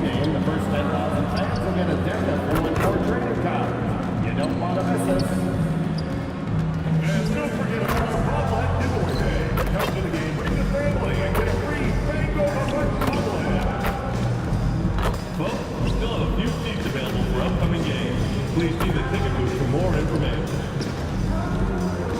game, the first 10,000 fans will get a addendum for one more trading card. You don't want to miss this. And don't forget about our Bobblehead giveaway day. Come to the game, bring the family, and get a free Fango Bobblehead. Folks, we still have a few seats available for upcoming games. Please see the ticket booth for more information.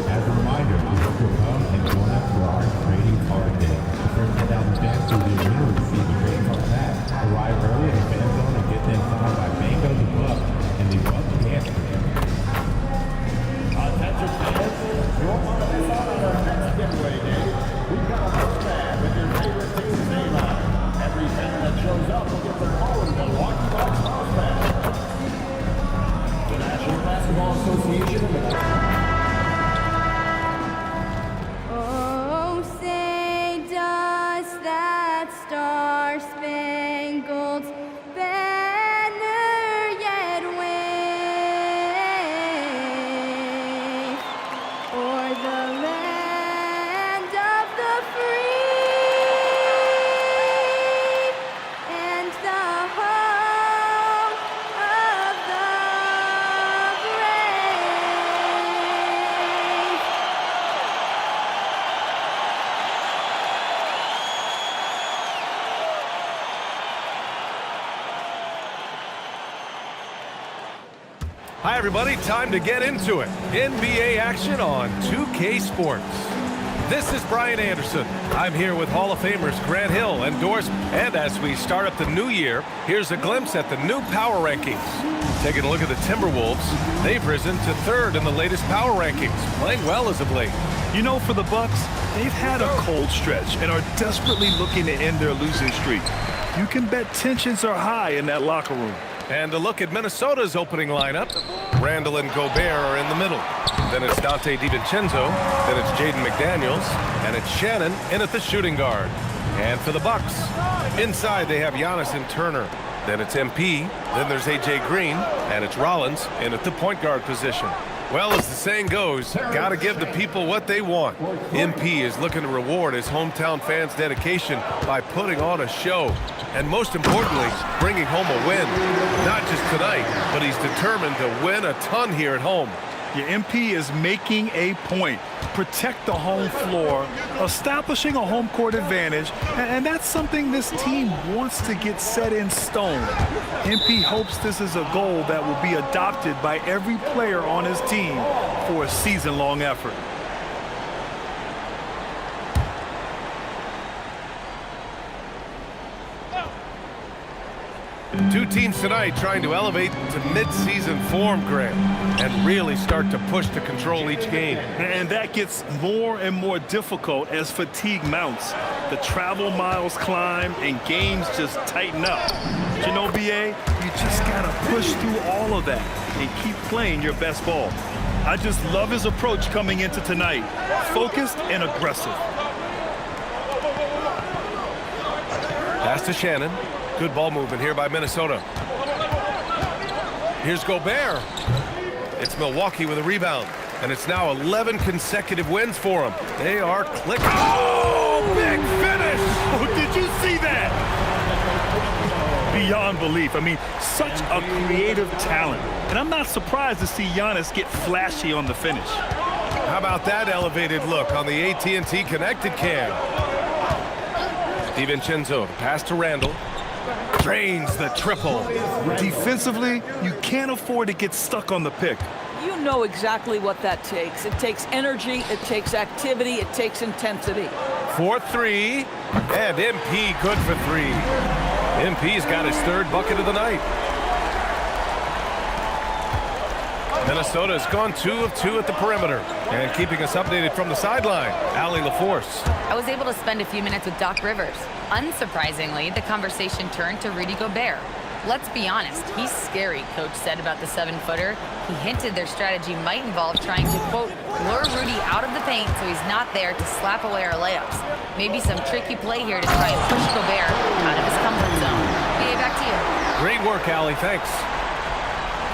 As a reminder, we hope you'll come and join us for our trading card day. The first 10,000 fans to the arena will receive a trading card pack. Arrive early in the fan zone and get them signed by Fango the Buck and the Buck Dance. Attention fans, you won't want to miss out on our next giveaway day. We've got a wristband with your favorite team's name on it. Every fan that shows up will get their own Milwaukee Bucks wristband. The National Basketball Association and the Oh, say does that star-spangled banner yet wave o'er the land of the free and the home of the brave? Hi, everybody. Time to get into it. NBA action on 2K Sports. This is Brian Anderson. I'm here with Hall of Famers Grant Hill and Doris. And as we start up the new year, here's a glimpse at the new power rankings. Taking a look at the Timberwolves, they've risen to third in the latest power rankings, playing well as of late. You know, for the Bucks, they've had a cold stretch and are desperately looking to end their losing streak. You can bet tensions are high in that locker room. And a look at Minnesota's opening lineup. Randall and Gobert are in the middle. Then it's Dante DiVincenzo. Then it's Jaden McDaniels. And it's Shannon in at the shooting guard. And for the Bucks, inside they have Giannis and Turner. Then it's MP. Then there's A.J. Green. And it's Rollins in at the point guard position. Well, as the saying goes, gotta give the people what they want. MP is looking to reward his hometown fans' dedication by putting on a show. And most importantly, bringing home a win. Not just tonight, but he's determined to win a ton here at home. Your MP is making a point. Protect the home floor, establishing a home court advantage, and that's something this team wants to get set in stone. MP hopes this is a goal that will be adopted by every player on his team for a season-long effort. Two teams tonight trying to elevate to mid-season form, Grant, and really start to push to control each game. And that gets more and more difficult as fatigue mounts. The travel miles climb and games just tighten up. But you know, BA, you just gotta push through all of that and keep playing your best ball. I just love his approach coming into tonight. Focused and aggressive. Pass to Shannon. Good ball movement here by Minnesota. Here's Gobert. It's Milwaukee with a rebound. And it's now 11 consecutive wins for them. They are clicking. Oh, big finish! Oh, did you see that? Beyond belief. I mean, such a creative talent. And I'm not surprised to see Giannis get flashy on the finish. How about that elevated look on the AT&T Connected Cam? DiVincenzo, pass to Randall. Drains the triple. Defensively, you can't afford to get stuck on the pick. You know exactly what that takes. It takes energy, it takes activity, it takes intensity. 4-3, and MP good for three. MP's got his third bucket of the night. Minnesota's gone 2 of 2 at the perimeter. And keeping us updated from the sideline, Allie LaForce. I was able to spend a few minutes with Doc Rivers. Unsurprisingly, the conversation turned to Rudy Gobert. Let's be honest, he's scary, Coach said about the 7-footer. He hinted their strategy might involve trying to, quote, lure Rudy out of the paint so he's not there to slap away our layups. Maybe some tricky play here to try and push Gobert out of his comfort zone. BA, back to you. Great work, Allie. Thanks.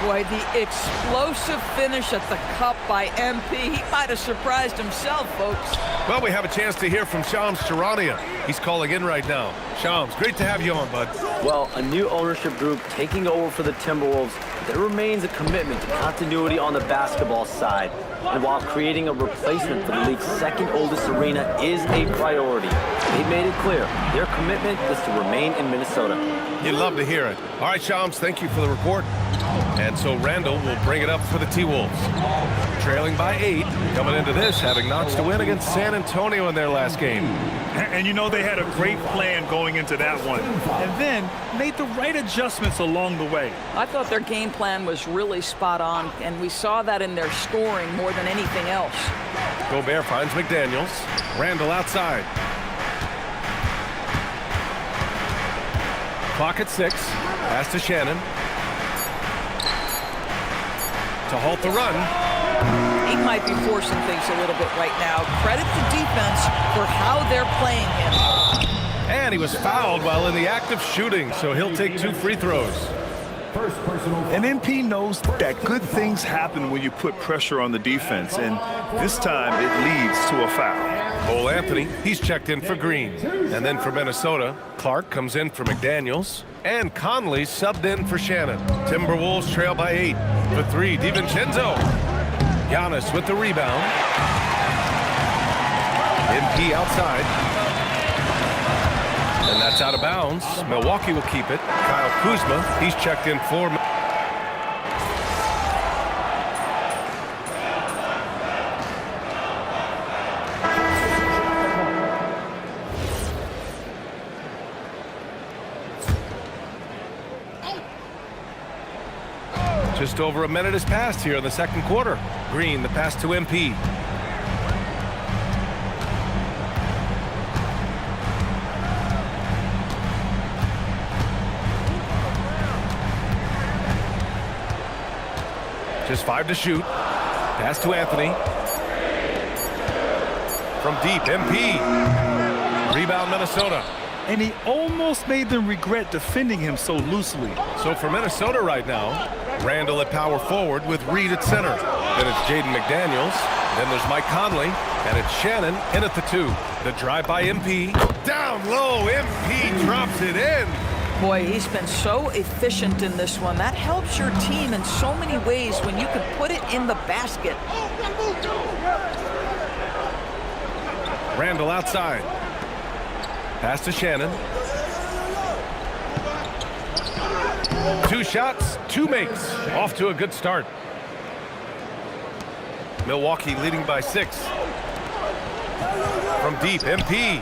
Boy, the explosive finish at the cup by MP. He might have surprised himself, folks. Well, we have a chance to hear from Shams Charania. He's calling in right now. Shams, great to have you on, bud. Well, a new ownership group taking over for the Timberwolves, there remains a commitment to continuity on the basketball side. And while creating a replacement for the league's second oldest arena is a priority, they made it clear their commitment is to remain in Minnesota. You'd love to hear it. All right, Shams, thank you for the report. And so Randall will bring it up for the T-Wolves. Trailing by 8, coming into this, having notched a win against San Antonio in their last game. And you know they had a great plan going into that one. And then made the right adjustments along the way. I thought their game plan was really spot on, and we saw that in their scoring more than anything else. Gobert finds McDaniels. Randall outside. Clock at 6. Pass to Shannon. To halt the run. He might be forcing things a little bit right now. Credit the defense for how they're playing him. And he was fouled while in the act of shooting, so he'll take 2 free throws. First personal. And MP knows that good things happen when you put pressure on the defense, and this time it leads to a foul. Cole Anthony, he's checked in for Green. And then for Minnesota, Clark comes in for McDaniels. And Conley subbed in for Shannon. Timberwolves trail by 8. For 3, DiVincenzo. Giannis with the rebound. MP outside. And that's out of bounds. Milwaukee will keep it. Kyle Kuzma, he's checked in for... Just over a minute has passed here in the second quarter. Green, the pass to MP. Just 5 to shoot. Pass to Anthony. From deep, MP. Rebound, Minnesota. And he almost made them regret defending him so loosely. So for Minnesota right now, Randall at power forward with Reed at center. Then it's Jaden McDaniels. Then there's Mike Conley. And it's Shannon in at the 2. The drive by MP. Down low, MP drops it in. Boy, he's been so efficient in this one. That helps your team in so many ways when you can put it in the basket. Randall outside. Pass to Shannon. 2 shots, 2 makes. Off to a good start. Milwaukee leading by 6. From deep, MP.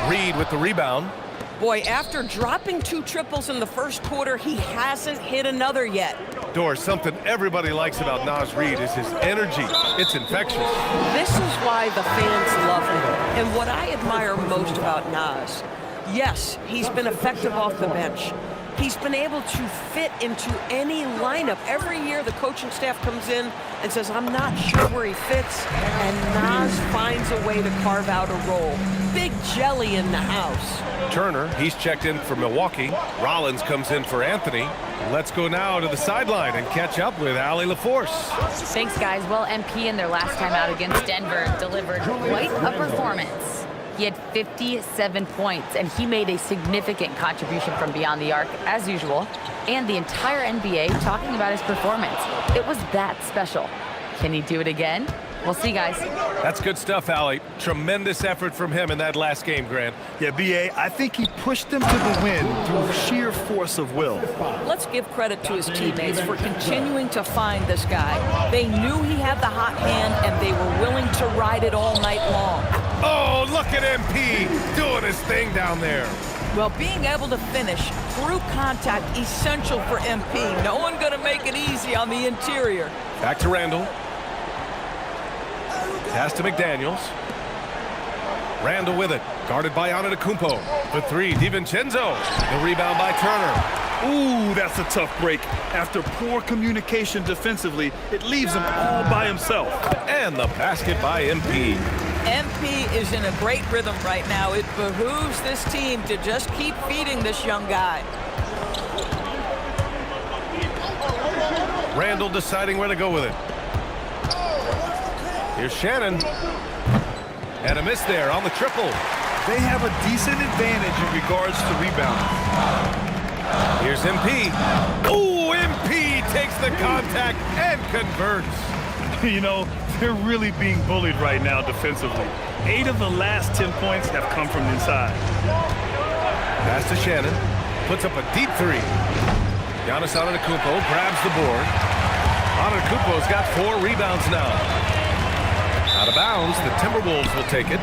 Reed with the rebound. Boy, after dropping 2 triples in the first quarter, he hasn't hit another yet. Doris, something everybody likes about Naz Reid is his energy. It's infectious. This is why the fans love him. And what I admire most about Naz, yes, he's been effective off the bench. He's been able to fit into any lineup. Every year the coaching staff comes in and says, I'm not sure where he fits, and Naz finds a way to carve out a role. Big jelly in the house. Turner, he's checked in for Milwaukee. Rollins comes in for Anthony. Let's go now to the sideline and catch up with Allie LaForce. Thanks, guys. Well, MP in their last time out against Denver delivered quite a performance. He had 57 points, and he made a significant contribution from beyond the arc, as usual. And the entire NBA talking about his performance. It was that special. Can he do it again? We'll see, guys. That's good stuff, Allie. Tremendous effort from him in that last game, Grant. Yeah, B.A., I think he pushed them to the win through sheer force of will. Let's give credit to his teammates for continuing to find this guy. They knew he had the hot hand, and they were willing to ride it all night long. Oh, look at MP doing his thing down there. Well, being able to finish through contact, essential for MP. No one going to make it easy on the interior. Back to Randall. Pass to McDaniels. Randall with it. Guarded by Antetokounmpo. For 3, DiVincenzo. The rebound by Turner. Ooh, that's a tough break. After poor communication defensively, it leaves him all by himself. And the basket by MP. MP is in a great rhythm right now. It behooves this team to just keep feeding this young guy. Randall deciding where to go with it. Here's Shannon. And a miss there on the triple. They have a decent advantage in regards to rebounding. Here's MP. Oh, MP takes the contact and converts. You know, they're really being bullied right now defensively. 8 of the last 10 points have come from inside. Pass to Shannon. Puts up a deep three. Giannis Antetokounmpo grabs the board. Antetokounmpo's got 4 rebounds now. Out of bounds, the Timberwolves will take it.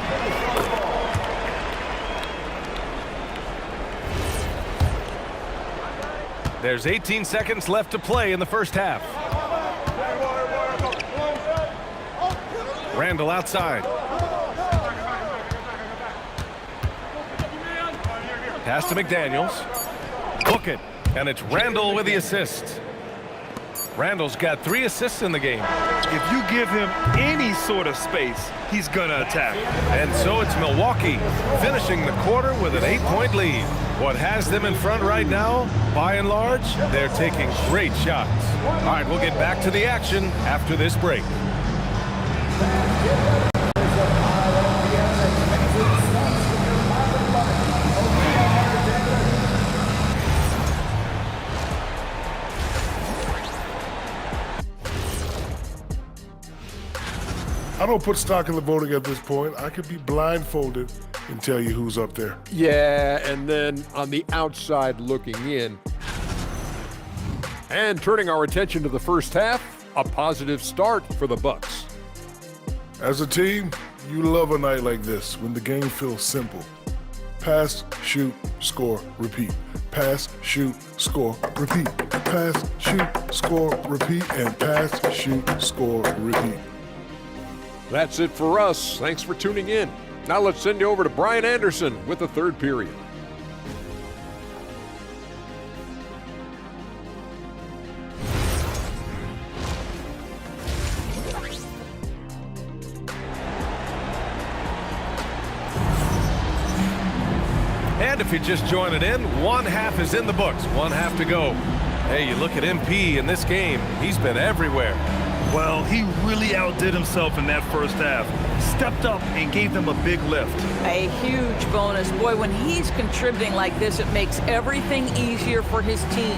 There's 18 seconds left to play in the first half. Randall outside. Pass to McDaniels. Book it. And it's Randall with the assist. Randall's got 3 assists in the game. If you give him any sort of space, he's gonna attack. And so it's Milwaukee finishing the quarter with an 8-point lead. What has them in front right now, by and large, they're taking great shots. All right, we'll get back to the action after this break. I don't put stock in the voting at this point. I could be blindfolded and tell you who's up there. Yeah, and then on the outside looking in. And turning our attention to the first half, a positive start for the Bucks. As a team, you love a night like this when the game feels simple. Pass, shoot, score, repeat. Pass, shoot, score, repeat. Pass, shoot, score, repeat, and pass, shoot, score, repeat. That's it for us. Thanks for tuning in. Now let's send you over to Brian Anderson with the third period. And if you're just joining in, 1 half is in the books. 1 half to go. Hey, you look at MP in this game. He's been everywhere. Well, he really outdid himself in that first half. Stepped up and gave them a big lift. A huge bonus. Boy, when he's contributing like this, it makes everything easier for his team.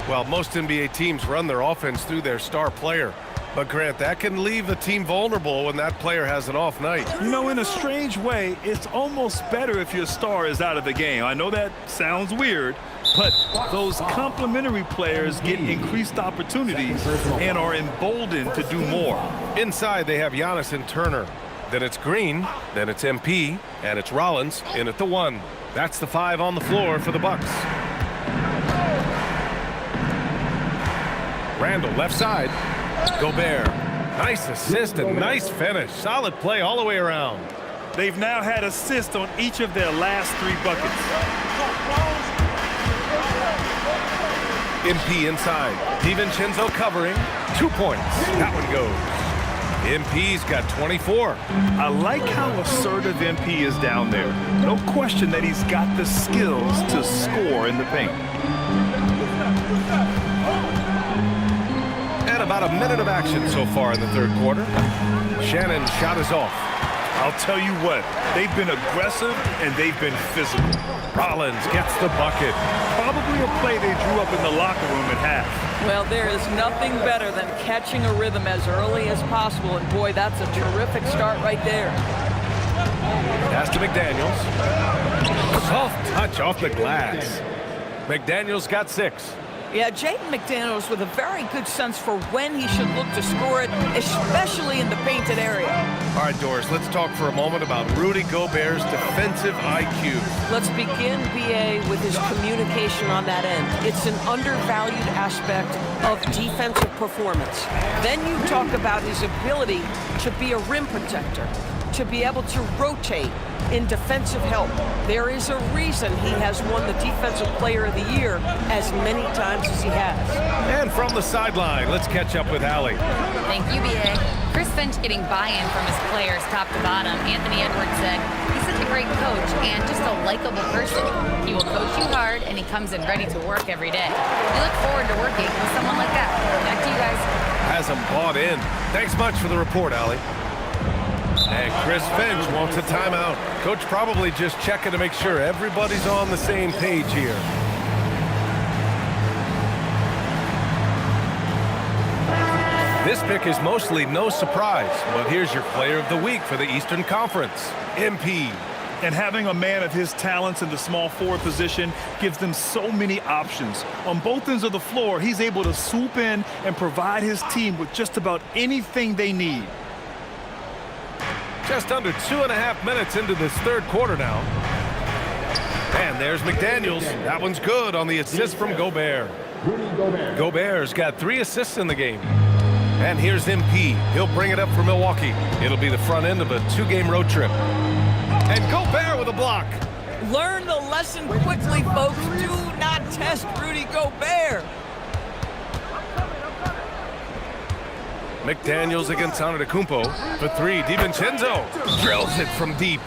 Well, most NBA teams run their offense through their star player. But, Grant, that can leave a team vulnerable when that player has an off night. You know, in a strange way, it's almost better if your star is out of the game. I know that sounds weird, but those complementary players get increased opportunities and are emboldened to do more. Inside, they have Giannis and Turner. Then it's Green, then it's MP, and it's Rollins in at the 1. That's the 5 on the floor for the Bucks. Randall, left side. Gobert. Nice assist and nice finish. Solid play all the way around. They've now had assists on each of their last 3 buckets. MP inside. DiVincenzo covering. 2 points. That one goes. MP's got 24. I like how assertive MP is down there. No question that he's got the skills to score in the paint. And about a minute of action so far in the third quarter. Shannon's shot is off. I'll tell you what, they've been aggressive and they've been physical. Rollins gets the bucket. Probably a play they drew up in the locker room at half. Well, there is nothing better than catching a rhythm as early as possible, and boy, that's a terrific start right there. Pass to McDaniels. Soft touch off the glass. McDaniels got 6. Yeah, Jaden McDaniels with a very good sense for when he should look to score it, especially in the painted area. All right, Doris, let's talk for a moment about Rudy Gobert's defensive IQ. Let's begin, BA, with his communication on that end. It's an undervalued aspect of defensive performance. Then you talk about his ability to be a rim protector, to be able to rotate in defensive help. There is a reason he has won the Defensive Player of the Year as many times as he has. And from the sideline, let's catch up with Allie. Thank you, BA. Chris Finch getting buy-in from his players top to bottom. Anthony Edwards said, he's such a great coach and just a likable person. He will coach you hard, and he comes in ready to work every day. We look forward to working with someone like that. Back to you guys. Has him bought in. Thanks much for the report, Allie. And Chris Finch wants a timeout. Coach probably just checking to make sure everybody's on the same page here. This pick is mostly no surprise, but here's your player of the week for the Eastern Conference, MP. And having a man of his talents in the small forward position gives them so many options. On both ends of the floor, he's able to swoop in and provide his team with just about anything they need. Just under 2.5 minutes into this third quarter now. And there's McDaniels. That one's good on the assist from Gobert. Gobert's got 3 assists in the game. And here's MP. He'll bring it up for Milwaukee. It'll be the front end of a 2-game road trip. And Gobert with a block. Learn the lesson quickly, folks. Do not test Rudy Gobert. McDaniels against Antetokounmpo for 3. DiVincenzo drills it from deep.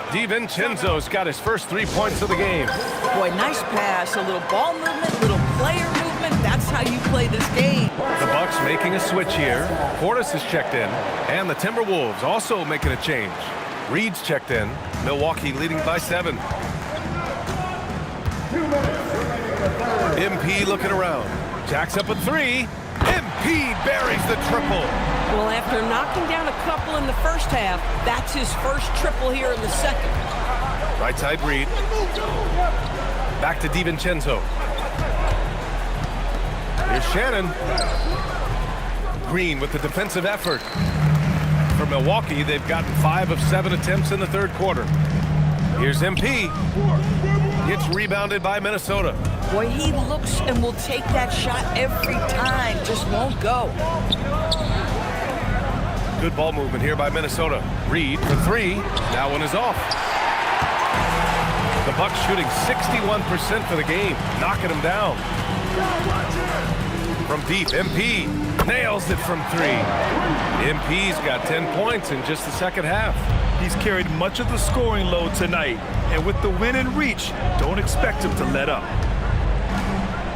DiVincenzo's got his first 3 points of the game. Boy, nice pass. A little ball movement, little player movement. That's how you play this game. The Bucks making a switch here. Portis is checked in. And the Timberwolves also making a change. Reed's checked in. Milwaukee leading by 7. MP looking around. Jacks up a 3. MP buries the triple. Well, after knocking down a couple in the first half, that's his first triple here in the second. Right side Reed. Back to DiVincenzo. Here's Shannon. Green with the defensive effort. For Milwaukee, they've gotten 5 of 7 attempts in the third quarter. Here's MP. It's rebounded by Minnesota. Boy, he looks and will take that shot every time. Just won't go. Good ball movement here by Minnesota. Reed for 3. That one is off. The Bucks shooting 61% for the game, knocking them down. From deep, MP nails it from 3. MP's got 10 points in just the second half. He's carried much of the scoring load tonight, and with the win in reach, don't expect him to let up.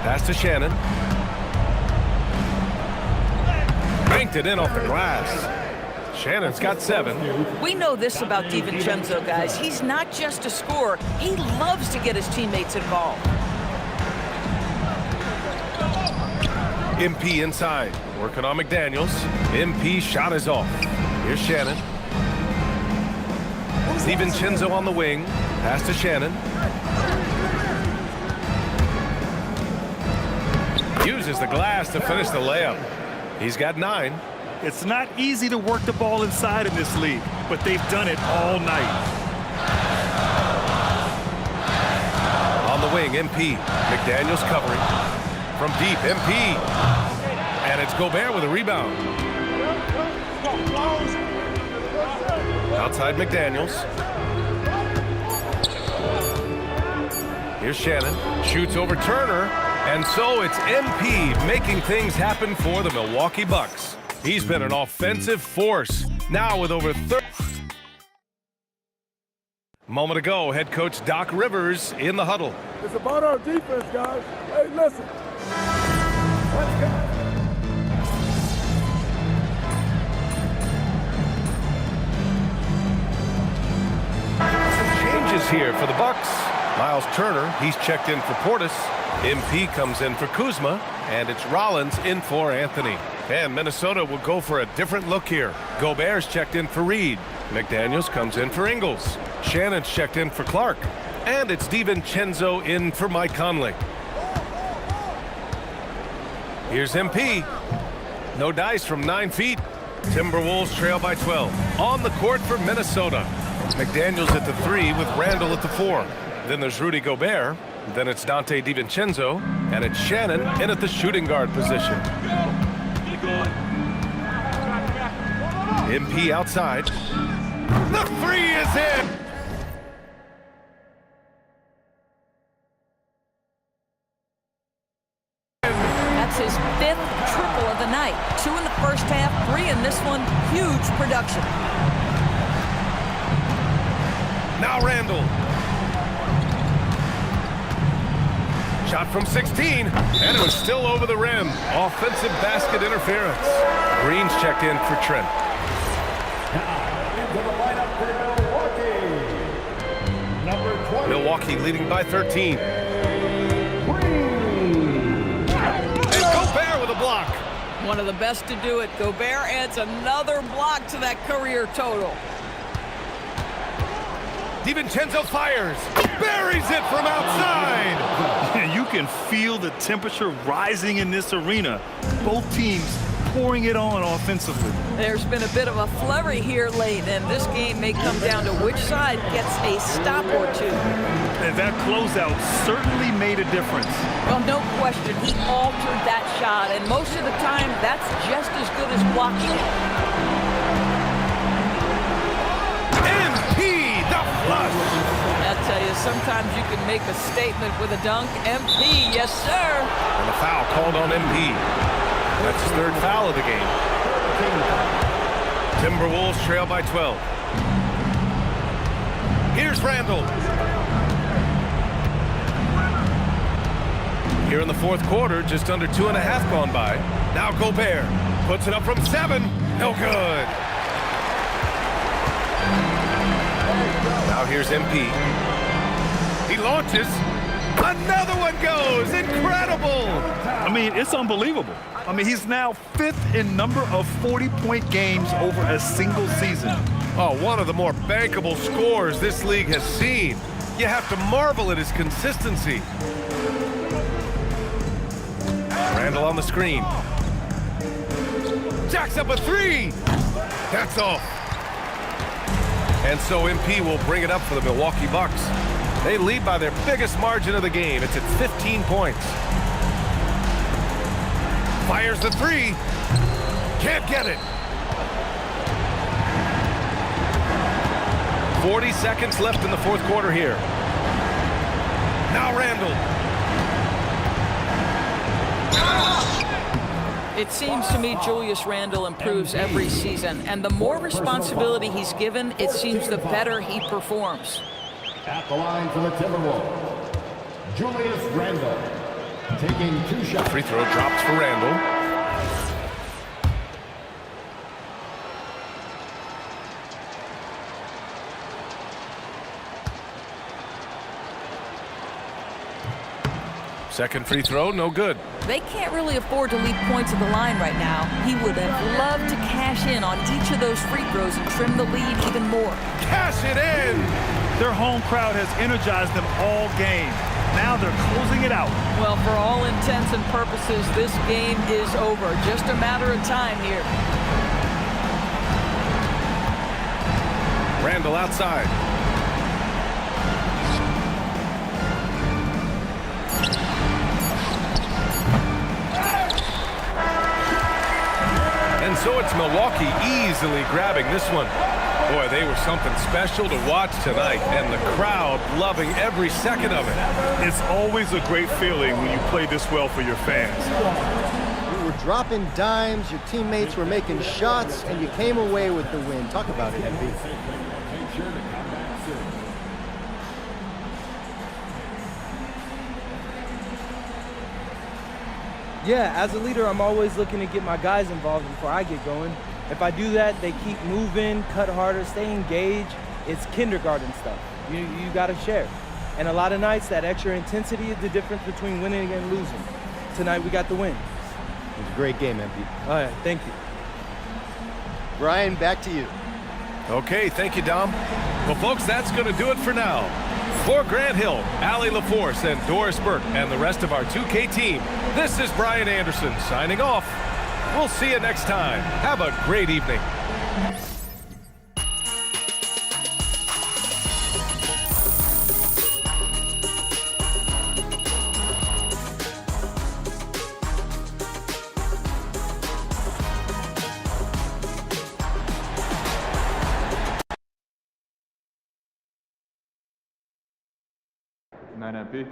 Pass to Shannon. Banked it in off the glass. Shannon's got 7. We know this about DiVincenzo, guys. He's not just a scorer. He loves to get his teammates involved. MP inside, working on McDaniels. MP shot is off. Here's Shannon. DiVincenzo on the wing. Pass to Shannon. Uses the glass to finish the layup. He's got 9. It's not easy to work the ball inside in this league, but they've done it all night. On the wing, MP. McDaniels covering. From deep, MP. And it's Gobert with a rebound. Outside McDaniels. Here's Shannon. Shoots over Turner. And so it's MP making things happen for the Milwaukee Bucks. He's been an offensive force. Now with over 30. Moment ago, head coach Doc Rivers in the huddle. It's about our defense, guys. Hey, listen. Let's go. Changes here for the Bucks. Miles Turner, he's checked in for Portis. MP comes in for Kuzma, and it's Rollins in for Anthony. And Minnesota will go for a different look here. Gobert's checked in for Reed. McDaniels comes in for Ingles. Shannon's checked in for Clark. And it's DiVincenzo in for Mike Conley. Here's MP. No dice from 9 feet. Timberwolves trail by 12. On the court for Minnesota. McDaniels at the 3 with Randall at the 4. Then there's Rudy Gobert. Then it's Dante DiVincenzo. And it's Shannon in at the shooting guard position. MP outside. The 3 is in. That's his 5th triple of the night. 2 in the first half, 3 in this one. huge production. Now Randall. Shot from 16, and it was still over the rim. Offensive basket interference. Green's checked in for Trent. Into the lineup for Milwaukee. Number 20. Milwaukee leading by 13. Green. And Gobert with a block. One of the best to do it. Gobert adds another block to that career total. DiVincenzo fires. Buries it from outside. You can feel the temperature rising in this arena. Both teams pouring it on offensively. There's been a bit of a flurry here late, and this game may come down to which side gets a stop or two. And that closeout certainly made a difference. Well, no question, he altered that shot, and most of the time, that's just as good as blocking it. MP, the flush. I tell you, sometimes you can make a statement with a dunk. MP, yes, sir. And a foul called on MP. That's his third foul of the game. Timberwolves trail by 12. Here's Randall. Here in the fourth quarter, just under 2.5 gone by. Now Gobert puts it up from 7. No good. Now here's MP. He launches. Another one goes. Incredible. I mean, it's unbelievable. I mean, he's now 5th in number of 40-point games over a single season. Oh, one of the more bankable scores this league has seen. You have to marvel at his consistency. Randall on the screen. Jacks up a 3. That's off. And so MP will bring it up for the Milwaukee Bucks. They lead by their biggest margin of the game. It's at 15 points. Fires the 3. Can't get it. 40 seconds left in the fourth quarter here. Now Randall. It seems to me Julius Randle improves every season, and the more responsibility he's given, it seems the better he performs. At the line for the Timberwolves, Julius Randle taking 2 shots. Free throw drops for Randall. Second free throw, no good. They can't really afford to leave points at the line right now. He would have loved to cash in on each of those free throws and trim the lead even more. Cash it in! Their home crowd has energized them all game. Now they're closing it out. Well, for all intents and purposes, this game is over. Just a matter of time here. Randall outside. And so it's Milwaukee easily grabbing this one. Boy, they were something special to watch tonight, and the crowd loving every second of it. It's always a great feeling when you play this well for your fans. You were dropping dimes, your teammates were making shots, and you came away with the win. Talk about it, MB. Yeah, as a leader, I'm always looking to get my guys involved before I get going. If I do that, they keep moving, cut harder, stay engaged. It's kindergarten stuff. You got to share. And a lot of nights, that extra intensity is the difference between winning and losing. Tonight, we got the win. It was a great game, MB. All right, thank you. Brian, back to you. Okay, thank you, Dom. Well, folks, that's going to do it for now. For Grant Hill, Allie LaForce, and Doris Burke, and the rest of our 2K team, this is Brian Anderson signing off. We'll see you next time. Have a great evening. Good night, MP.